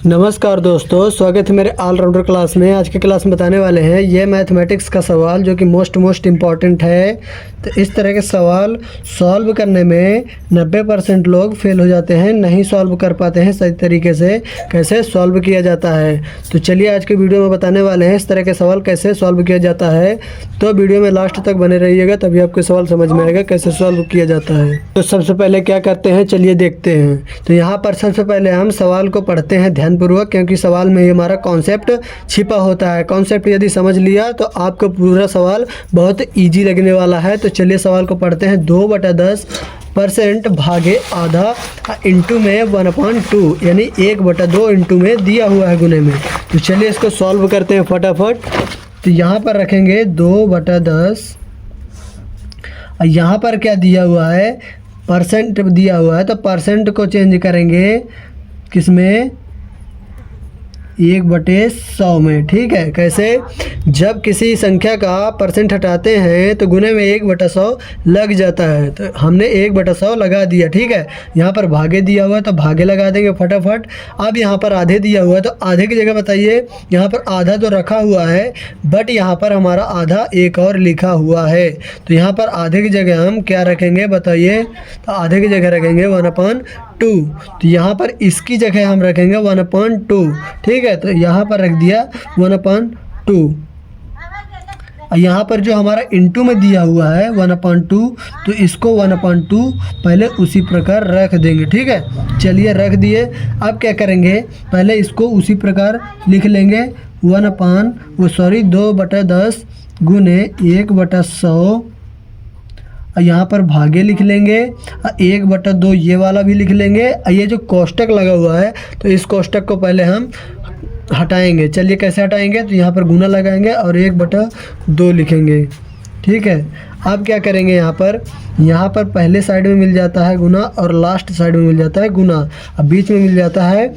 नमस्कार दोस्तों, स्वागत है मेरे ऑलराउंडर क्लास में। आज के क्लास में बताने वाले हैं ये मैथमेटिक्स का सवाल जो कि मोस्ट इम्पॉर्टेंट है। तो इस तरह के सवाल सॉल्व करने में 90% लोग फेल हो जाते हैं, नहीं सॉल्व कर पाते हैं सही तरीके से। कैसे सॉल्व किया जाता है, तो चलिए आज के वीडियो में बताने वाले हैं इस तरह के सवाल कैसे सॉल्व किया जाता है। तो वीडियो में लास्ट तक बने रहिएगा, तभी आपको सवाल समझ में आएगा कैसे सॉल्व किया जाता है। तो सबसे पहले क्या करते हैं, चलिए देखते हैं। तो यहाँ पर सबसे पहले हम सवाल को पढ़ते हैं ध्यानपूर्वक, क्योंकि सवाल में ही हमारा कॉन्सेप्ट छिपा होता है। कॉन्सेप्ट यदि समझ लिया तो आपको पूरा सवाल बहुत ईजी लगने वाला है। तो चलिए सवाल को पढ़ते हैं। 2/10% भागे आधा इंटू में 1/2 यानी 1/2 इंटू में दिया हुआ है गुने में। तो चलिए इसको सॉल्व करते हैं फटाफट। तो यहाँ पर रखेंगे 2/10, यहाँ पर क्या दिया हुआ है, परसेंट दिया हुआ है। तो परसेंट को चेंज करेंगे किसमें, 1/100 में। ठीक है, कैसे, जब किसी संख्या का परसेंट हटाते हैं तो गुने में 1/100 लग जाता है। तो हमने 1/100 लगा दिया। ठीक है, यहाँ पर भागे दिया हुआ है तो भागे लगा देंगे फटाफट। अब यहाँ पर आधे दिया हुआ है तो आधे की जगह बताइए, यहाँ पर आधा तो रखा हुआ है बट यहाँ पर हमारा आधा एक और लिखा हुआ है। तो यहाँ पर आधे की जगह हम क्या रखेंगे बताइए, तो आधे की जगह रखेंगे 1/2। तो यहाँ पर इसकी जगह हम रखेंगे 1/2। ठीक है, तो यहाँ पर रख दिया 1/2। यहाँ पर जो हमारा इंटू में दिया हुआ है 1/2, तो इसको 1/2 पहले उसी प्रकार रख देंगे। ठीक है, चलिए रख दिए। अब क्या करेंगे, पहले इसको उसी प्रकार लिख लेंगे 2/10 गुने 1/100। यहाँ पर भागे लिख लेंगे 1/2, ये वाला भी लिख लेंगे। ये जो कोष्टक लगा हुआ है तो इस कोष्टक को पहले हम हटाएंगे। चलिए कैसे हटाएंगे, तो यहाँ पर गुना लगाएंगे और 1/2 लिखेंगे। ठीक है, अब क्या करेंगे, यहाँ पर पहले साइड में मिल जाता है गुना और लास्ट साइड में मिल जाता है गुना, अब बीच में मिल जाता है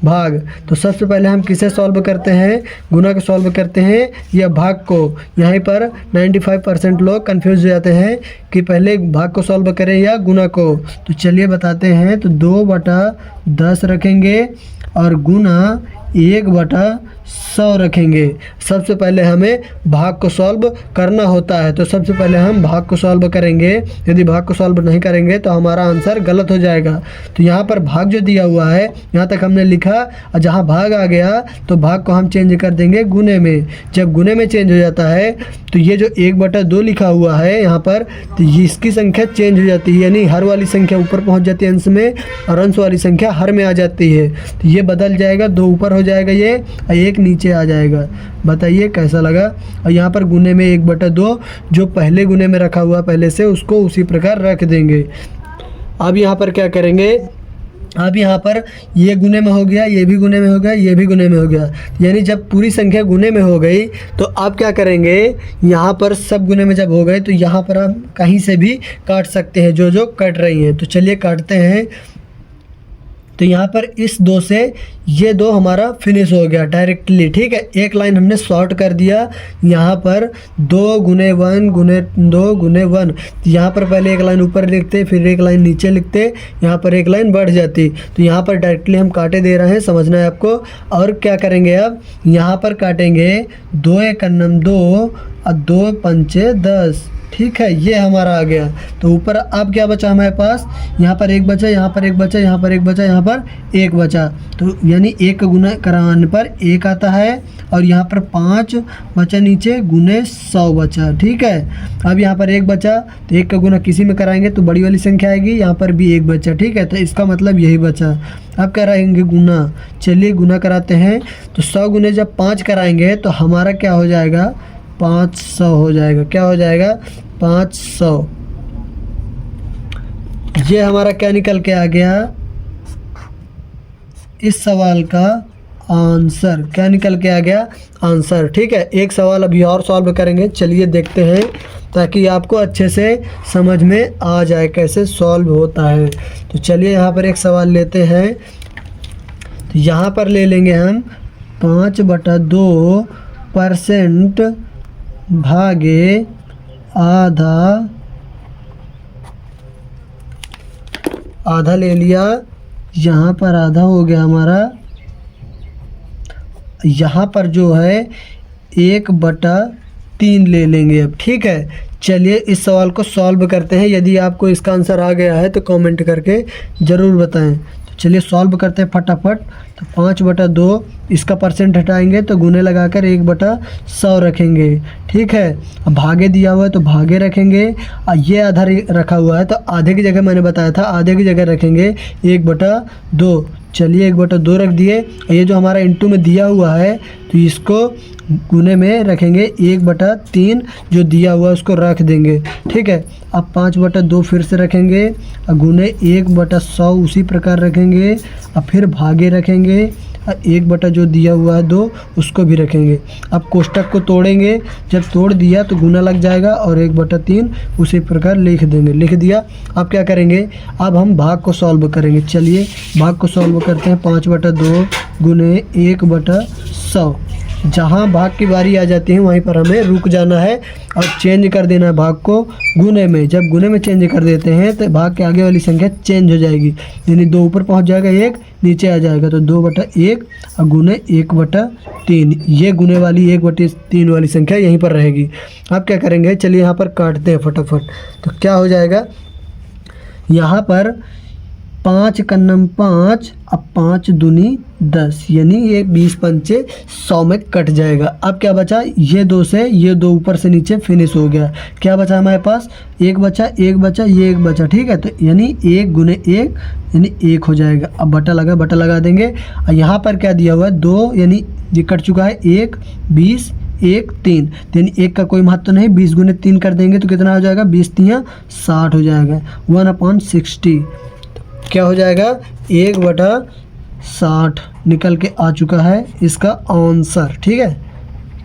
भाग। तो सबसे पहले हम किसे सॉल्व करते हैं, गुना को सॉल्व करते हैं या भाग को। यहाँ पर 95% लोग कंफ्यूज हो जाते हैं कि पहले भाग को सॉल्व करें या गुना को। तो चलिए बताते हैं। तो 2/10 रखेंगे और गुना 1/100 रखेंगे। सबसे पहले हमें भाग को सॉल्व करना होता है, तो सबसे पहले हम भाग को सॉल्व करेंगे। यदि भाग को सॉल्व नहीं करेंगे तो हमारा आंसर गलत हो जाएगा। तो यहाँ पर भाग जो दिया हुआ है यहाँ तक हमने लिखा, और जहाँ भाग आ गया तो भाग को हम चेंज कर देंगे गुने में। जब गुने में चेंज हो जाता है तो ये जो 1/2 लिखा हुआ है यहाँ पर, तो इसकी संख्या चेंज हो जाती है, यानी हर वाली संख्या ऊपर पहुँच जाती है अंश में और अंश वाली संख्या हर में आ जाती है। तो ये बदल जाएगा, 2 ऊपर हो जाएगा ये और 1 नीचे आ जाएगा। बताइए कैसा लगा। और यहाँ पर गुने में 1/2 जो पहले गुने में रखा हुआ पहले से, उसको उसी प्रकार रख देंगे। अब यहाँ पर क्या करेंगे, अब यहाँ पर ये गुने में हो गया, ये भी गुने में हो गया, ये भी गुने में हो गया। यानी जब पूरी संख्या गुने में हो गई तो आप क्या करेंगे, यहाँ पर सब गुने में जब हो गए तो यहाँ पर आप कहीं से भी काट सकते हैं जो कट रही हैं। तो चलिए काटते हैं। तो यहाँ पर इस 2 से ये 2 हमारा फिनिश हो गया डायरेक्टली। ठीक है, एक लाइन हमने शॉर्ट कर दिया। यहाँ पर 2 गुने 1 गुने 2 गुने 1, यहाँ पर पहले एक लाइन ऊपर लिखते, फिर एक लाइन नीचे लिखते, यहाँ पर एक लाइन बढ़ जाती। तो यहाँ पर डायरेक्टली हम काटे दे रहे हैं, समझना है आपको। और क्या करेंगे, अब यहाँ पर काटेंगे 2 × 2 और 2 × 5 = 10। ठीक है, ये हमारा आ गया। तो ऊपर अब क्या बचा हमारे पास, यहाँ पर 1 बचा, यहाँ पर 1 बचा, यहाँ पर 1 बचा, यहाँ पर 1 बचा। तो यानी 1 का गुना कराने पर 1 आता है और यहाँ पर 5 बचा नीचे, गुने 100 बचा। ठीक है, अब यहाँ पर 1 बचा तो 1 का गुना किसी में कराएंगे तो बड़ी वाली संख्या आएगी, यहाँ पर भी 1 बचा। ठीक है, तो इसका मतलब यही बचा। अब कराएंगे गुना। चलिए गुना कराते हैं। तो 100 गुने जब 5 कराएंगे तो हमारा क्या हो जाएगा, 500 हो जाएगा। क्या हो जाएगा, 500। ये हमारा क्या निकल के आ गया, इस सवाल का आंसर। क्या निकल के आ गया, आंसर। ठीक है, एक सवाल अभी और सॉल्व करेंगे, चलिए देखते हैं, ताकि आपको अच्छे से समझ में आ जाए कैसे सॉल्व होता है। तो चलिए यहाँ पर एक सवाल लेते हैं। तो यहाँ पर ले लेंगे हम 5/2% भागे आधा ले लिया, यहाँ पर आधा हो गया हमारा यहाँ पर जो है 1/3 ले लेंगे अब। ठीक है, चलिए इस सवाल को सॉल्व करते हैं। यदि आपको इसका आंसर आ गया है तो कमेंट करके ज़रूर बताएं। तो चलिए सॉल्व करते हैं फटाफट। तो 5/2 इसका परसेंट हटाएंगे तो गुने लगाकर 1/100 रखेंगे। ठीक है, अब भागे दिया हुआ है तो भागे रखेंगे, और ये आधा रखा हुआ है तो आधे की जगह मैंने बताया था आधे की जगह रखेंगे 1/2। चलिए 1/2 रख दिए। ये जो हमारा इंटू में दिया हुआ है तो इसको गुने में रखेंगे 1/3, जो दिया हुआ है उसको रख देंगे। ठीक है, अब 5/2 फिर से रखेंगे और गुने 1/100 उसी प्रकार रखेंगे, और फिर भागे रखेंगे और 1/ जो दिया हुआ है 2 उसको भी रखेंगे। अब कोष्टक को तोड़ेंगे, जब तोड़ दिया तो गुना लग जाएगा और 1/3 उसी प्रकार लिख देंगे। लिख दिया। अब क्या करेंगे, अब हम भाग को सॉल्व करेंगे। चलिए भाग को सॉल्व करते हैं। 5/2 गुने 1/100। जहाँ भाग की बारी आ जाती है वहीं पर हमें रुक जाना है और चेंज कर देना है भाग को गुने में। जब गुने में चेंज कर देते हैं तो भाग के आगे वाली संख्या चेंज हो जाएगी, यानी 2 ऊपर पहुंच जाएगा, 1 नीचे आ जाएगा, तो 2/1 और गुने 1/3। ये गुने वाली 1/3 वाली संख्या यहीं पर रहेगी। अब क्या करेंगे, चलिए यहाँ पर काटते हैं फटाफट। तो क्या हो जाएगा, यहाँ पर 5 कन्नम 5, अब 5 दूनी 10, यानी ये 20 पंचे 100 में कट जाएगा। अब क्या बचा, ये 2 से ये 2 ऊपर से नीचे फिनिश हो गया। क्या बचा हमारे पास, 1 बचा, 1 बचा, ये 1 बचा। ठीक है, तो यानी 1 गुने 1 यानी 1 हो जाएगा। अब बटा लगा देंगे, और यहाँ पर क्या दिया हुआ है 2, यानी ये कट चुका है 1, 20, 1, 3, यानी 1 का कोई महत्व नहीं। 20 गुने 3 कर देंगे तो कितना हो जाएगा, 20 3 60 हो जाएगा। 1/60 क्या हो जाएगा, 1/60 निकल के आ चुका है इसका आंसर। ठीक है,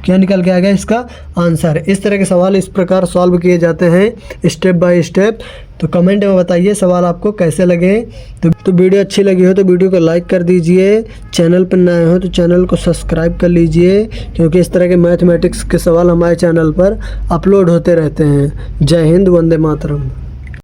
क्या निकल के आ गया इसका आंसर। इस तरह के सवाल इस प्रकार सॉल्व किए जाते हैं स्टेप बाय स्टेप। तो कमेंट में बताइए सवाल आपको कैसे लगे। तो वीडियो अच्छी लगी हो तो वीडियो को लाइक कर दीजिए, चैनल पर नए हो तो चैनल को सब्सक्राइब कर लीजिए, क्योंकि इस तरह के मैथमेटिक्स के सवाल हमारे चैनल पर अपलोड होते रहते हैं। जय हिंद, वंदे मातरम।